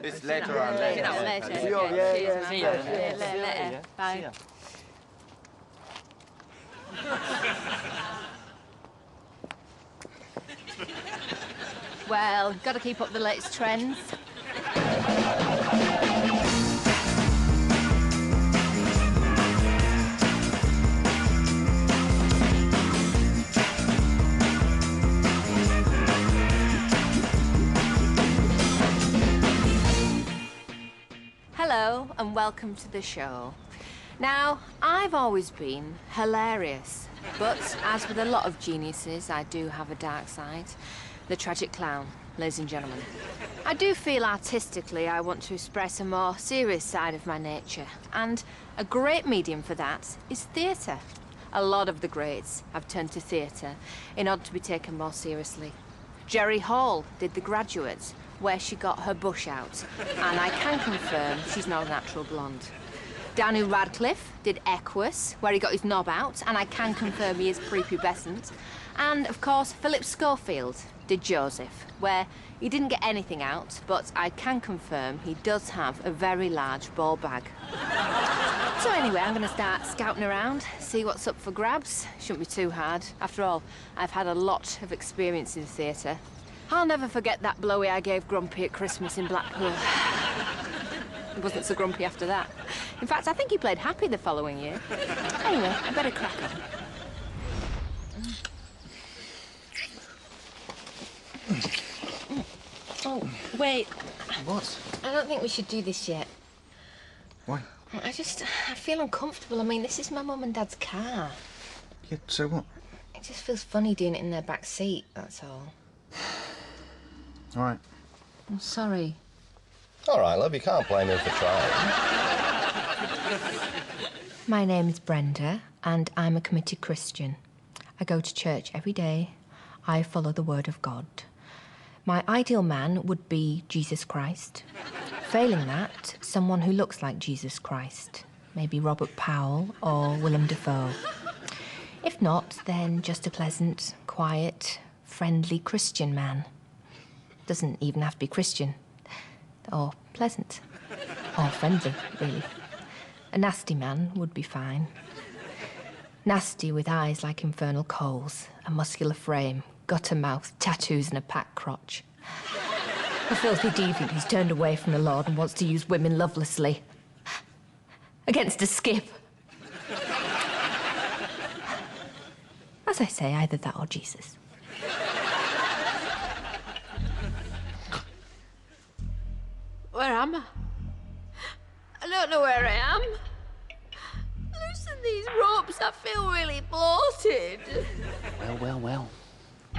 It's later on. Later. Bye. Well, got to keep up the latest trends. Hello and welcome to the show. Now, I've always been hilarious, but as with a lot of geniuses, I do have a dark side. The tragic clown, ladies and gentlemen. I do feel artistically I want to express a more serious side of my nature, and a great medium for that is theatre. A lot of the greats have turned to theatre in order to be taken more seriously. Jerry Hall did The Graduate, where she got her bush out, and I can confirm she's not a natural blonde. Daniel Radcliffe did Equus, where he got his knob out, and I can confirm he is prepubescent. And, of course, Philip Schofield did Joseph, where he didn't get anything out, but I can confirm he does have a very large ball bag. So anyway, I'm going to start scouting around, see what's up for grabs. Shouldn't be too hard. After all, I've had a lot of experience in theatre. I'll never forget that blowy I gave Grumpy at Christmas in Blackpool. He wasn't so grumpy after that. In fact, I think he played happy the following year. Anyway, I better crack on. Oh, wait. What? I don't think we should do this yet. Why? I feel uncomfortable. I mean, this is my mum and dad's car. Yeah, so what? It just feels funny doing it in their back seat, that's all. All right. I'm sorry. All right, love, you can't blame him for trying. My name is Brenda, and I'm a committed Christian. I go to church every day. I follow the word of God. My ideal man would be Jesus Christ. Failing that, someone who looks like Jesus Christ. Maybe Robert Powell or Willem Dafoe. If not, then just a pleasant, quiet, friendly Christian man. Doesn't even have to be Christian. Or pleasant. Or friendly, really. A nasty man would be fine. Nasty with eyes like infernal coals, a muscular frame, gutter mouth, tattoos and a packed crotch. A filthy deviant who's turned away from the Lord and wants to use women lovelessly. Against a skip. As I say, either that or Jesus. Where am I? I don't know where I am. Loosen these ropes, I feel really bloated. Well.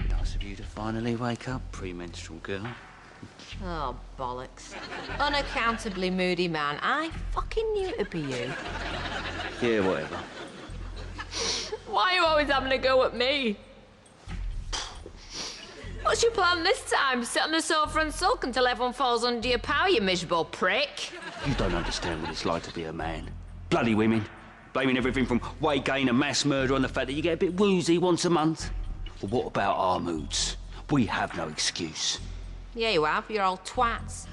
Nice of you to finally wake up, premenstrual girl. Oh, bollocks. Unaccountably moody man. I fucking knew it'd be you. Yeah, whatever. Why are you always having a go at me? What's your plan this time? Sit on the sofa and sulk until everyone falls under your power, you miserable prick? You don't understand what it's like to be a man. Bloody women. Blaming everything from weight gain and mass murder on the fact that you get a bit woozy once a month. Well, what about our moods? We have no excuse. Yeah, you have. You're all twats.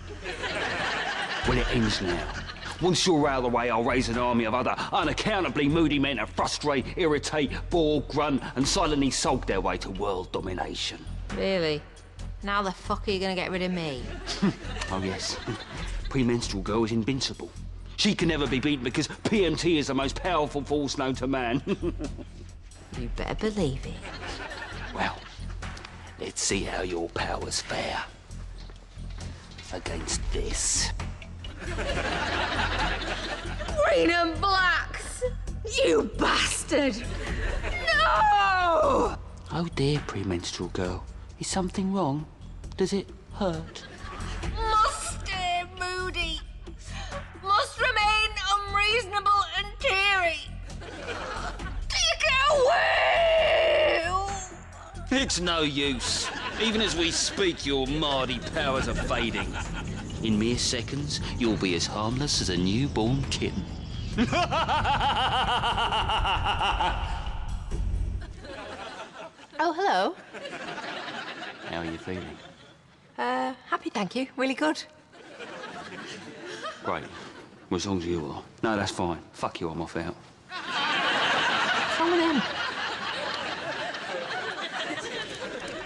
Well, it ends now. Once you're out of the way, I'll raise an army of other unaccountably moody men to frustrate, irritate, bore, grunt, and silently sulk their way to world domination. Really? Now the fuck are you going to get rid of me? Oh, yes. Premenstrual girl is invincible. She can never be beaten because PMT is the most powerful force known to man. You better believe it. Well, let's see how your powers fare against this. Green and blacks! You bastard! No! Oh dear, premenstrual girl. Is something wrong? Does it hurt? Must stay moody. Must remain unreasonable and teary. Take it away! It's no use. Even as we speak, your mardy powers are fading. In mere seconds, you'll be as harmless as a newborn kitten. Oh, hello. How are you feeling? Happy, thank you. Really good. Great. Well, as long as you are. No, that's fine. Fuck you, I'm off out. What's wrong with him?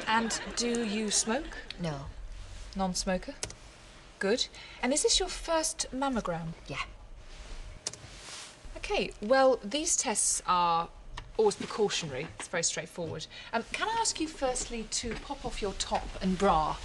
And do you smoke? No. Non-smoker? Good. And is this your first mammogram? Yeah. OK, well, these tests are always precautionary. It's very straightforward. Can I ask you firstly to pop off your top and bra?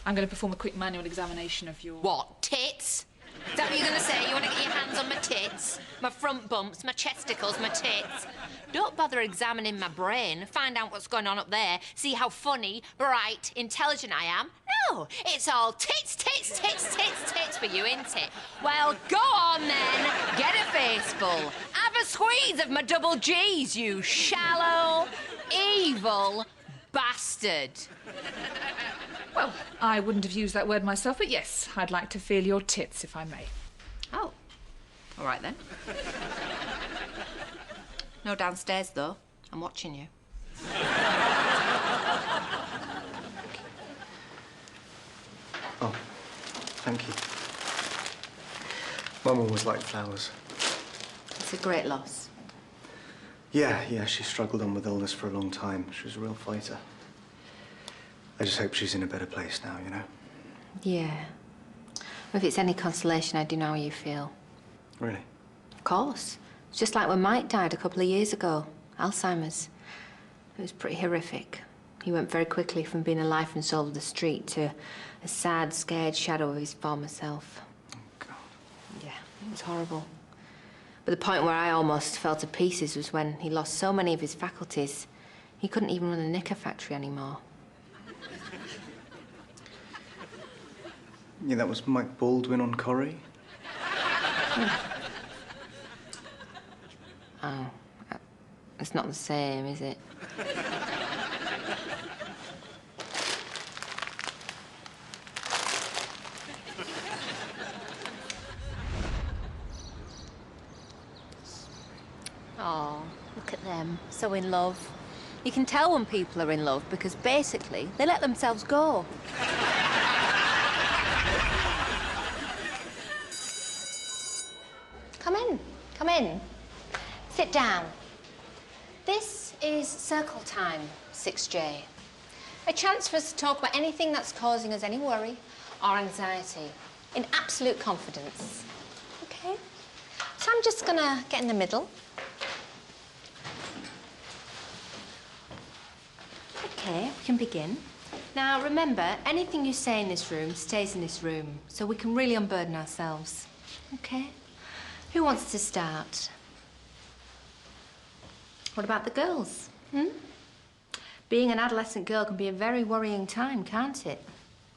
I'm going to perform a quick manual examination of your... What, tits? Is that what you're going to say? You want to get your hands on my tits? My front bumps, my chesticles, my tits? Don't bother examining my brain. Find out what's going on up there. See how funny, bright, intelligent I am. No, it's all tits, tits, tits, tits, tits for you, ain't it? Well, go on then. Get a face full. Have a squeeze of my double G's, you shallow, evil bastard. Well, I wouldn't have used that word myself, but yes, I'd like to feel your tits, if I may. Oh, all right then. No downstairs, though. I'm watching you. Oh, thank you. Mum always liked flowers. It's a great loss. Yeah, she struggled on with illness for a long time. She was a real fighter. I just hope she's in a better place now, you know? Yeah. If it's any consolation, I do know how you feel. Really? Of course. It's just like when Mike died a couple of years ago. Alzheimer's. It was pretty horrific. He went very quickly from being a life and soul of the street to a sad, scared shadow of his former self. Oh, God. Yeah, it was horrible. But the point where I almost fell to pieces was when he lost so many of his faculties, he couldn't even run a knicker factory anymore. Yeah, that was Mike Baldwin on Corrie. Oh, it's not the same, is it? Oh, look at them, so in love. You can tell when people are in love because basically they let themselves go. Come in. Sit down. This is Circle Time, 6J. A chance for us to talk about anything that's causing us any worry or anxiety in absolute confidence. Okay? So I'm just gonna get in the middle. Okay, we can begin. Now, remember, anything you say in this room stays in this room, so we can really unburden ourselves. Okay? Who wants to start? What about the girls? Being an adolescent girl can be a very worrying time, can't it?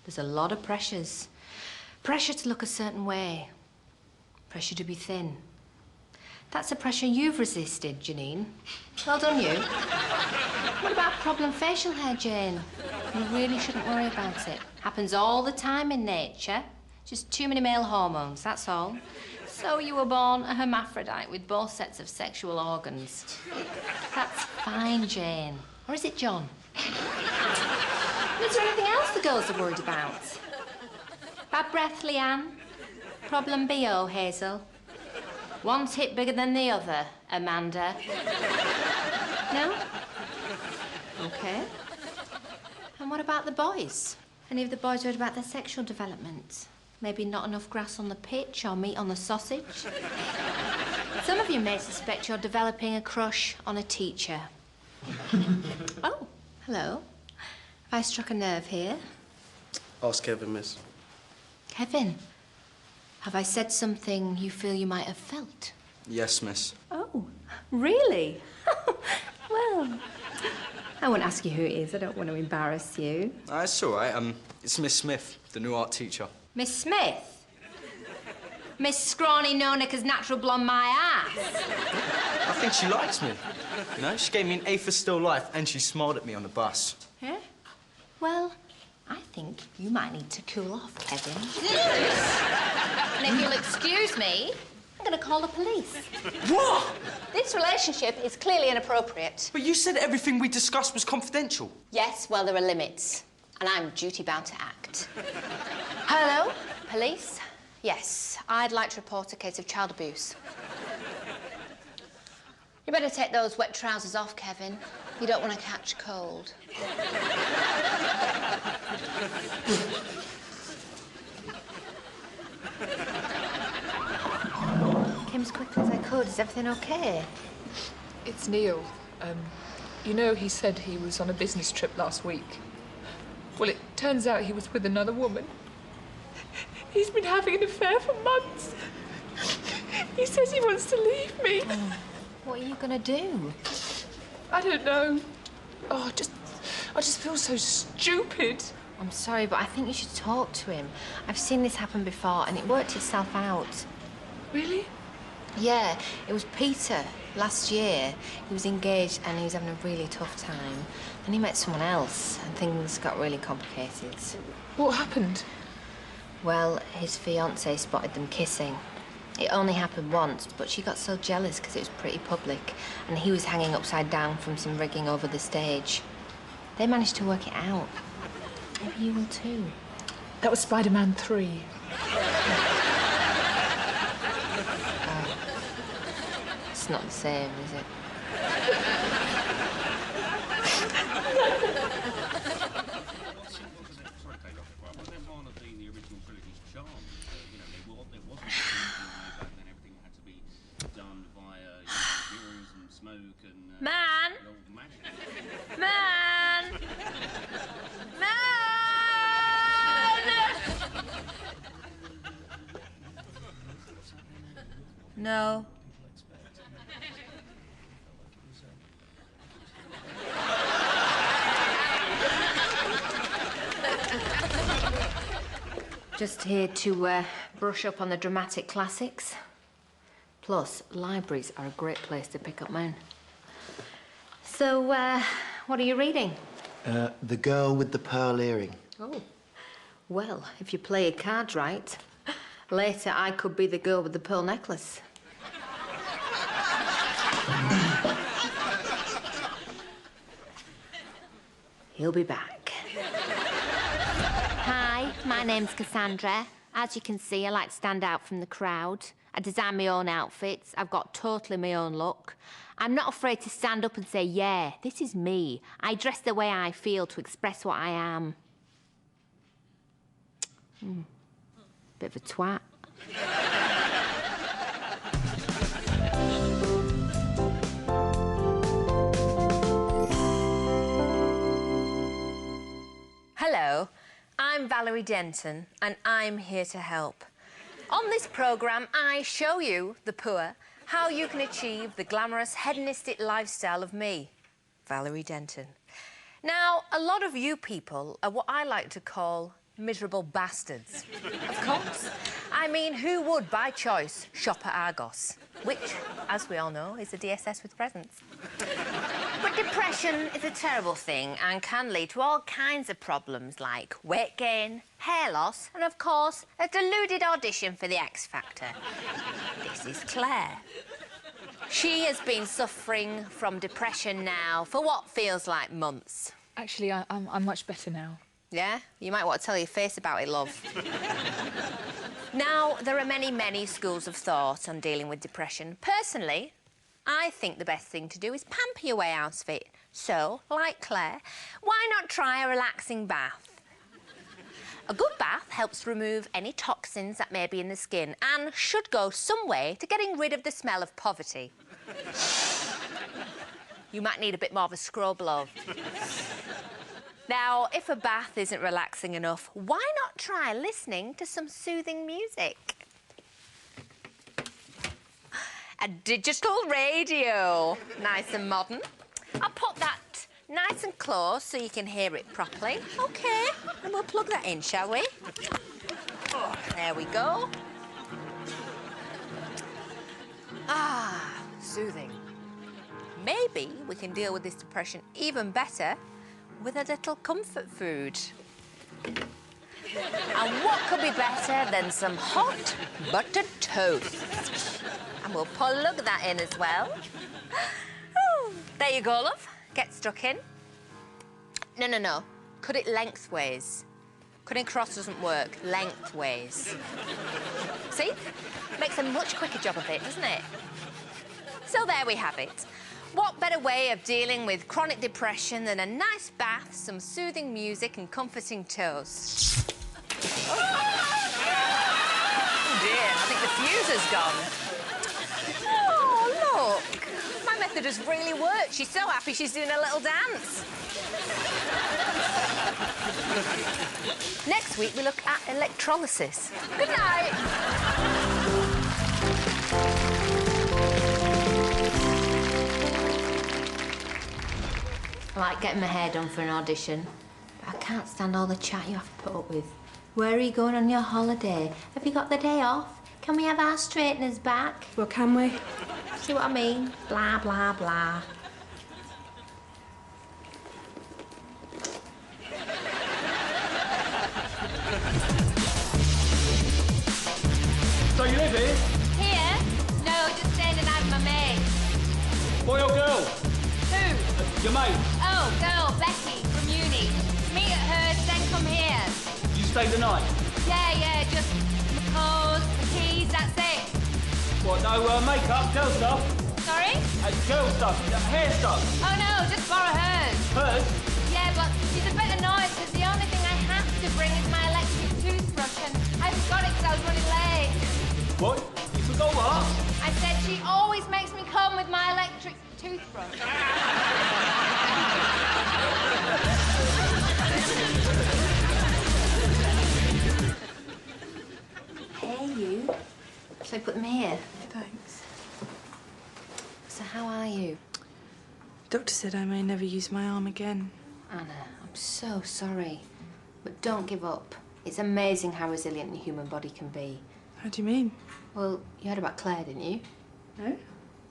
There's a lot of pressures. Pressure to look a certain way. Pressure to be thin. That's a pressure you've resisted, Janine. Well done, you. What about problem facial hair, Jane? You really shouldn't worry about it. Happens all the time in nature. Just too many male hormones, that's all. So you were born a hermaphrodite with both sets of sexual organs. That's fine, Jane. Or is it John? Is there anything else the girls are worried about? Bad breath, Leanne? Problem BO, Hazel? One's hip bigger than the other, Amanda. No? Okay. And what about the boys? Any of the boys worried about their sexual development? Maybe not enough grass on the pitch or meat on the sausage? Some of you may suspect you're developing a crush on a teacher. Oh, hello. Have I struck a nerve here? Ask Kevin, miss. Kevin, have I said something you feel you might have felt? Yes, miss. Oh, really? Well, I won't ask you who it is. I don't want to embarrass you. It's all right. It's Miss Smith, the new art teacher. Miss Smith? Miss Scrawny No-Knickers Natural Blonde My Ass? I think she likes me. You know, she gave me an A for still life and she smiled at me on the bus. Yeah? Well, I think you might need to cool off, Kevin. And if you'll excuse me, I'm going to call the police. What? This relationship is clearly inappropriate. But you said everything we discussed was confidential. Yes, well, there are limits. And I'm duty-bound to act. that. Hello, police? Yes, I'd like to report a case of child abuse. You better take those wet trousers off, Kevin. You don't want to catch cold. Came as quickly as I could. Is everything okay? It's Neil. You know, he said he was on a business trip last week. Well, it turns out he was with another woman. He's been having an affair for months. He says he wants to leave me. Oh, what are you gonna do? I don't know. Oh, I just feel so stupid. I'm sorry, but I think you should talk to him. I've seen this happen before, and it worked itself out. Really? Yeah, it was Peter last year. He was engaged and he was having a really tough time. And he met someone else and things got really complicated. What happened? Well, his fiancée spotted them kissing. It only happened once, but she got so jealous because it was pretty public and he was hanging upside down from some rigging over the stage. They managed to work it out. Maybe you will too. That was Spider-Man 3. It's not the same, is it? Man! Man! Man! No. Just here to brush up on the dramatic classics. Plus, libraries are a great place to pick up men. So, what are you reading? The Girl with the Pearl Earring. Oh. Well, if you play your cards right, later I could be the girl with the pearl necklace. He'll be back. Hi, my name's Cassandra. As you can see, I like to stand out from the crowd. I design my own outfits. I've got totally my own look. I'm not afraid to stand up and say, yeah, this is me. I dress the way I feel to express what I am. Bit of a twat. Hello, I'm Valerie Denton, and I'm here to help. On this programme, I show you, the poor, how you can achieve the glamorous, hedonistic lifestyle of me, Valerie Denton. Now, a lot of you people are what I like to call miserable bastards. Of course. I mean, who would, by choice, shop at Argos? Which, as we all know, is a DSS with presents. But depression is a terrible thing and can lead to all kinds of problems like weight gain, hair loss, and, of course, a deluded audition for the X Factor. This is Claire. She has been suffering from depression now for what feels like months. Actually, I'm much better now. Yeah? You might want to tell your face about it, love. Now, there are many, many schools of thought on dealing with depression. Personally, I think the best thing to do is pamper your way out of it. So, like Claire, why not try a relaxing bath? A good bath helps remove any toxins that may be in the skin and should go some way to getting rid of the smell of poverty. You might need a bit more of a scrub, love. Now, if a bath isn't relaxing enough, why not try listening to some soothing music? A digital radio. Nice and modern. I'll put that nice and close so you can hear it properly. OK, and we'll plug that in, shall we? Oh, there we go. Ah, soothing. Maybe we can deal with this depression even better with a little comfort food. And what could be better than some hot buttered toast? And we'll plug that in as well. Oh, there you go, love. Get stuck in. No. Cut it lengthways. Cutting across doesn't work, lengthways. See? Makes a much quicker job of it, doesn't it? So there we have it. What better way of dealing with chronic depression than a nice bath, some soothing music and comforting toast? Oh dear, I think the fuse has gone. Oh, look. My method has really worked. She's so happy she's doing a little dance. Next week, we look at electrolysis. Good night. I like getting my hair done for an audition, but I can't stand all the chat you have to put up with. Where are you going on your holiday? Have you got the day off? Can we have our straighteners back? Well, can we? See what I mean? Blah, blah, blah. So you live here? Here? No, just staying the night with my mate. Boy or girl? Who? Your mate. Oh, girl, Becky, from uni. Meet at hers, then come here. You stay the night? Yeah, just the clothes, the keys, that's it. What, no makeup, girl stuff? Sorry? Girl stuff, hair stuff. Oh, no, just borrow hers. Hers? Yeah, but she's a bit annoyed because the only thing I have to bring is my electric toothbrush and I forgot it because I was running late. What? You forgot what? I said she always makes me come with my electric toothbrush. Hey, you. Shall I put them here? Thanks. So how are you? Doctor said I may never use my arm again. Anna, I'm so sorry. But don't give up. It's amazing how resilient the human body can be. How do you mean? Well, you heard about Claire, didn't you? No? It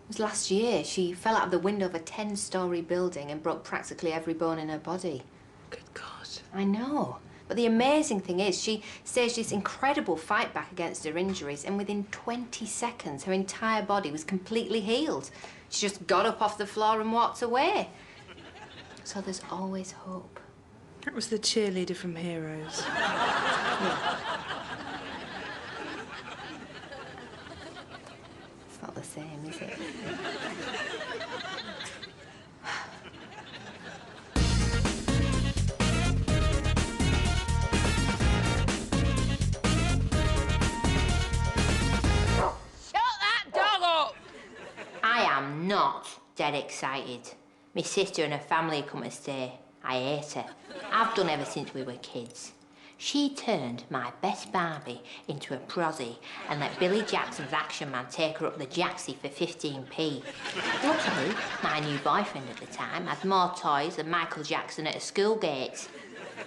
was last year. She fell out of the window of a 10-storey building and broke practically every bone in her body. Good God. I know. But the amazing thing is she staged this incredible fight back against her injuries, and within 20 seconds, her entire body was completely healed. She just got up off the floor and walked away. So there's always hope. That was the cheerleader from Heroes. It's not the same, is it? I am not dead excited. My sister and her family come to stay. I hate her. I've done ever since we were kids. She turned my best Barbie into a prosy and let Billy Jackson's Action Man take her up the Jacksy for 15p. Luckily, my new boyfriend at the time had more toys than Michael Jackson at a school gate.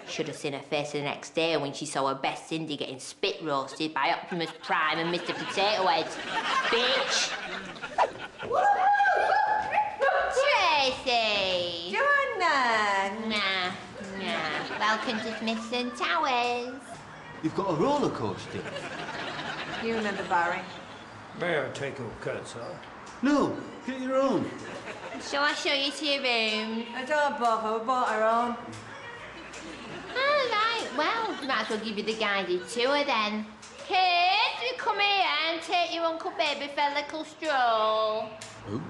Should have seen her face the next day when she saw her best Cindy getting spit roasted by Optimus Prime and Mr. Potato Head. Bitch! Tracy! Joanna! Nah. Welcome to Smithson Towers. You've got a roller coaster. You remember Barry? May I take your coat, sir? No, get your own. Shall I show you to your room? I don't bother, we bought our own. All right, well, might as well give you the guided tour then. Kids, you come here and take your Uncle Baby for a little stroll. Who?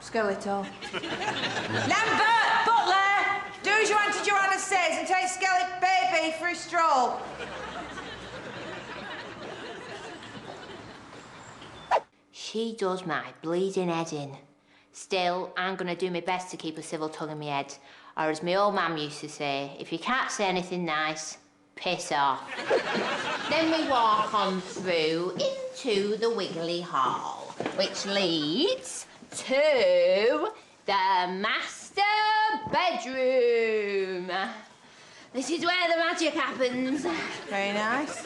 Skeletor. Lambert! Butler! Do as your Auntie Joanna says and take Skeletor Baby for a stroll. She does my bleeding head in. Still, I'm going to do my best to keep a civil tongue in my head. Or as my old mum used to say, if you can't say anything nice, piss off. Then we walk on through into the Wiggly Hall, which leads to the master bedroom. This is where the magic happens. Very nice.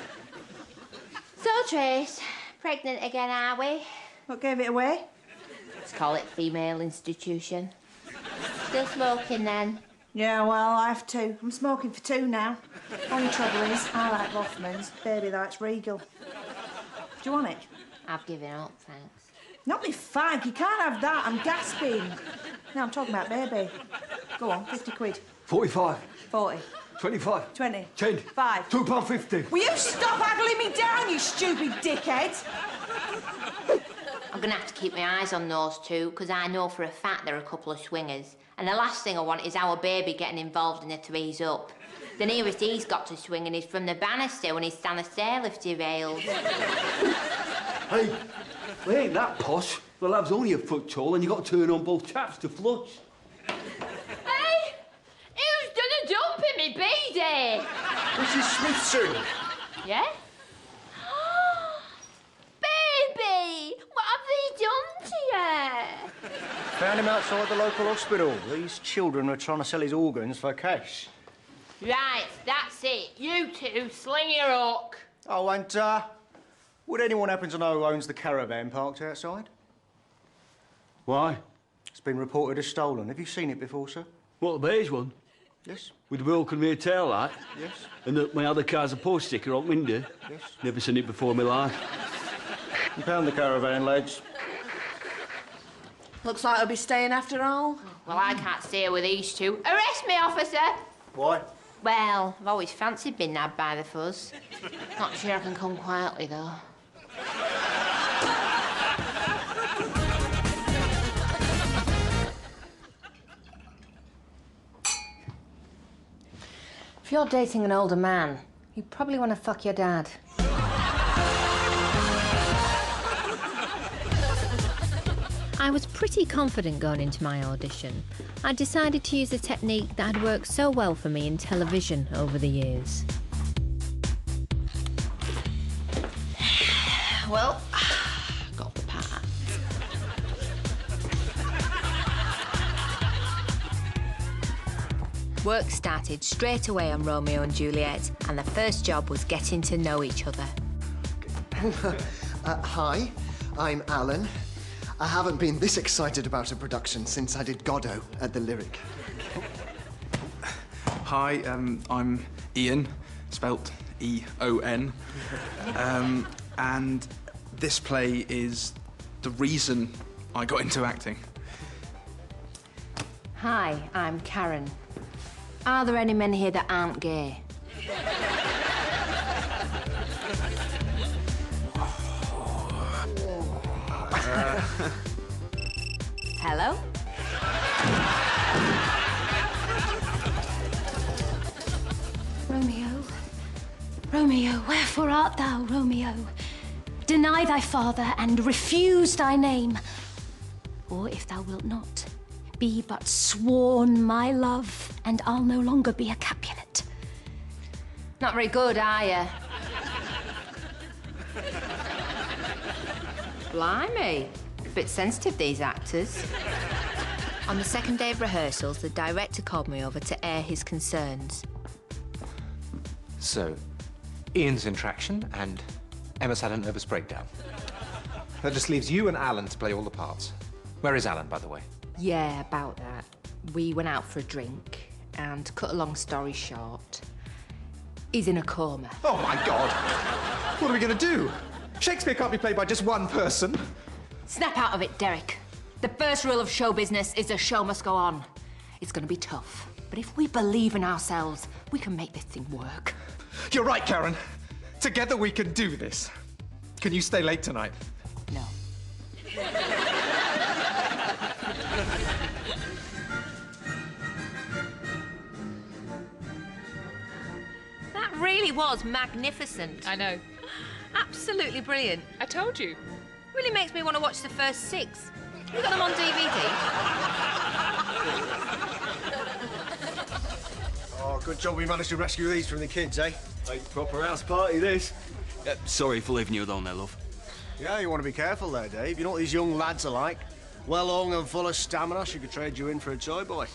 So, Trace, pregnant again, are we? What gave it away? Let's call it female institution. Still smoking then? Yeah, well, I have to. I'm smoking for 2 now. Only trouble is, I like Rothmans. Baby likes Regal. Do you want it? I've given up, thanks. Not me fag, you can't have that. I'm gasping. No, I'm talking about baby. Go on, 50 quid. 45. 40. 25. 20. 10. 5. £2.50. Will you stop haggling me down, you stupid dickhead? I'm gonna have to keep my eyes on those two, because I know for a fact they're a couple of swingers. And the last thing I want is our baby getting involved in a threes up. The nearest he's got to swinging is from the banister when he's stand a stair lift derailed. Hey, we ain't that posh. The lad's only a foot tall and you got to turn on both chaps to flush. Hey! Who's done a dump in me B-day? Mrs. Smithson. Yeah? Baby! What have they done to you? Found him outside the local hospital. These children were trying to sell his organs for cash. Right, that's it. You two, sling your hook. Oh, and, would anyone happen to know who owns the caravan parked outside? Why? It's been reported as stolen. Have you seen it before, sir? What, the beige one? Yes. With the broken rear tail light? Yes. And my other car's a post sticker on window? Yes. Never seen it before in my life. You found the caravan, lads. Looks like I'll be staying after all. Well, I can't stay here with these two. Arrest me, officer! Why? Well, I've always fancied being nabbed by the fuzz. Not sure I can come quietly, though. If you're dating an older man, you probably want to fuck your dad. I was pretty confident going into my audition. I decided to use a technique that had worked so well for me in television over the years. Well, got the part. Work started straight away on Romeo and Juliet, and the first job was getting to know each other. Hi, I'm Alan. I haven't been this excited about a production since I did Godot at the Lyric. Hi, I'm Ian, spelt E-O-N. And this play is the reason I got into acting. Hi, I'm Karen. Are there any men here that aren't gay? Hello? Romeo, Romeo, wherefore art thou, Romeo? Deny thy father and refuse thy name. Or if thou wilt not, be but sworn my love, and I'll no longer be a Capulet. Not very good, are you? Blimey. A bit sensitive, these actors. On the second day of rehearsals, the director called me over to air his concerns. So, Ian's in traction, and Emma's had a nervous breakdown. That just leaves you and Alan to play all the parts. Where is Alan, by the way? Yeah, about that. We went out for a drink, and to cut a long story short, he's in a coma. Oh, my God! What are we going to do? Shakespeare can't be played by just one person. Snap out of it, Derek. The first rule of show business is the show must go on. It's going to be tough, but if we believe in ourselves, we can make this thing work. You're right, Karen. Together we can do this. Can you stay late tonight? No. That really was magnificent. I know. Absolutely brilliant. I told you. Really makes me want to watch the first 6. You got them on DVD? Oh, good job we managed to rescue these from the kids, eh? Like proper house party, this. Sorry for leaving you alone there, love. Yeah, you want to be careful there, Dave. You know what these young lads are like. Well-hung and full of stamina. She could trade you in for a toy boy.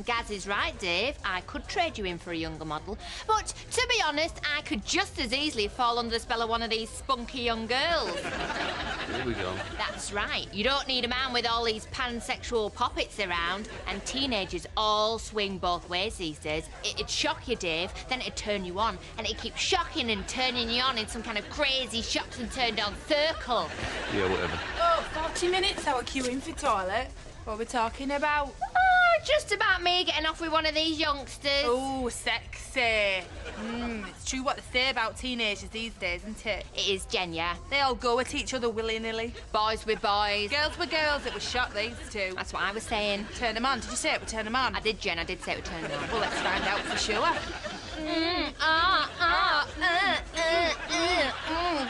Gaz is right, Dave. I could trade you in for a younger model. But, to be honest, I could just as easily fall under the spell of one of these spunky young girls. Here we go. That's right. You don't need a man with all these pansexual poppets around. And teenagers all swing both ways these days. It'd shock you, Dave, then it'd turn you on. And it'd keep shocking and turning you on in some kind of crazy shocked and turned on circle. Yeah, whatever. Oh, 40 minutes I were queuing for toilet. What are we talking about? Oh, just about me getting off with one of these youngsters. Oh, sexy. It's true what they say about teenagers these days, isn't it? It is, Jen, yeah. They all go at each other willy-nilly. Boys with boys. Girls with girls. It was shot, these two. That's what I was saying. Turn them on. Did you say it would turn them on? I did, Jen. I did say it would turn them on. Well, let's find out for sure.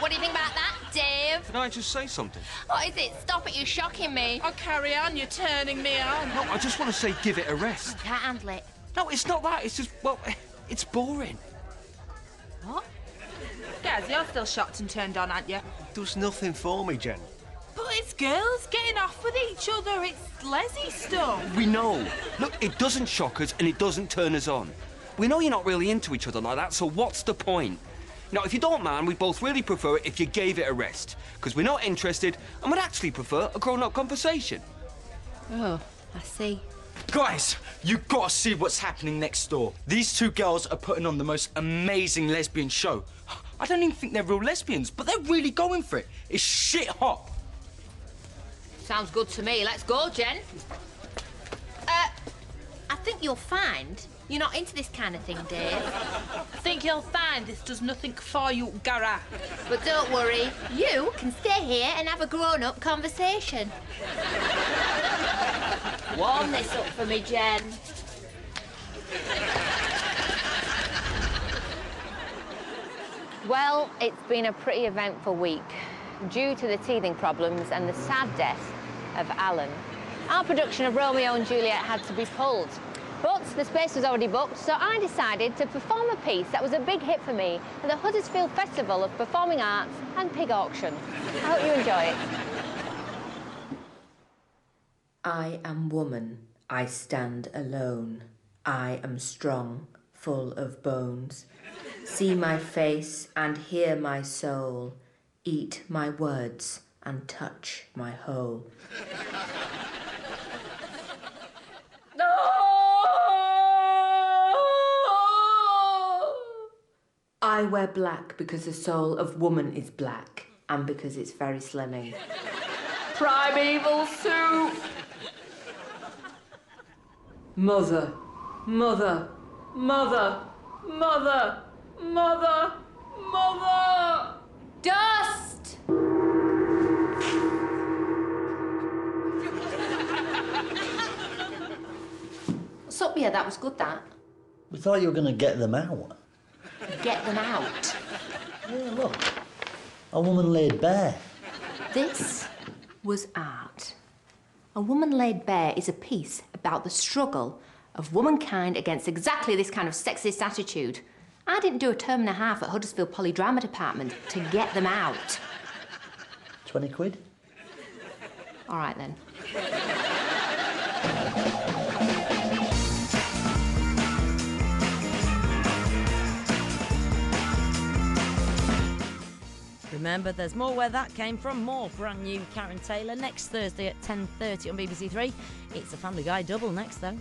What do you think about that, Dave? Can I just say something? What is it? Stop it, you're shocking me. Oh, carry on, you're turning me on. No, I just want to say give it a rest. Can't handle it. No, it's not that. It's just, well, it's boring. What? Guys, you're still shocked and turned on, aren't you? Does nothing for me, Jen. But it's girls getting off with each other. It's lesy stuff. We know. Look, it doesn't shock us and it doesn't turn us on. We know you're not really into each other like that, so what's the point? Now, if you don't mind, we'd both really prefer it if you gave it a rest, because we're not interested and would actually prefer a grown-up conversation. Oh, I see. Guys, you gotta see what's happening next door. These two girls are putting on the most amazing lesbian show. I don't even think they're real lesbians, but they're really going for it. It's shit hot. Sounds good to me. Let's go, Jen. I think you'll find you're not into this kind of thing, Dave. I think you'll find this does nothing for you, Gara. But don't worry, you can stay here and have a grown-up conversation. Warm this up for me, Jen. Well, it's been a pretty eventful week. Due to the teething problems and the sad death of Alan, our production of Romeo and Juliet had to be pulled. But the space was already booked, so I decided to perform a piece that was a big hit for me at the Huddersfield Festival of Performing Arts and Pig Auction. I hope you enjoy it. I am woman, I stand alone. I am strong, full of bones. See my face and hear my soul. Eat my words and touch my whole. I wear black because the soul of woman is black and because it's very slimming. Primeval soup! Mother, mother, mother, mother, mother, mother! Dust! What's up here? That was good, that. We thought you were going to get them out. Get them out. Yeah, look. A woman laid bare. This was art. A Woman Laid Bare is a piece about the struggle of womankind against exactly this kind of sexist attitude. I didn't do a term and a half at Huddersfield Polydrama Department to get them out. 20 quid? All right, then. Remember, there's more Where That Came From, more brand new Karen Taylor next Thursday at 10:30 on BBC Three. It's a Family Guy double next, though.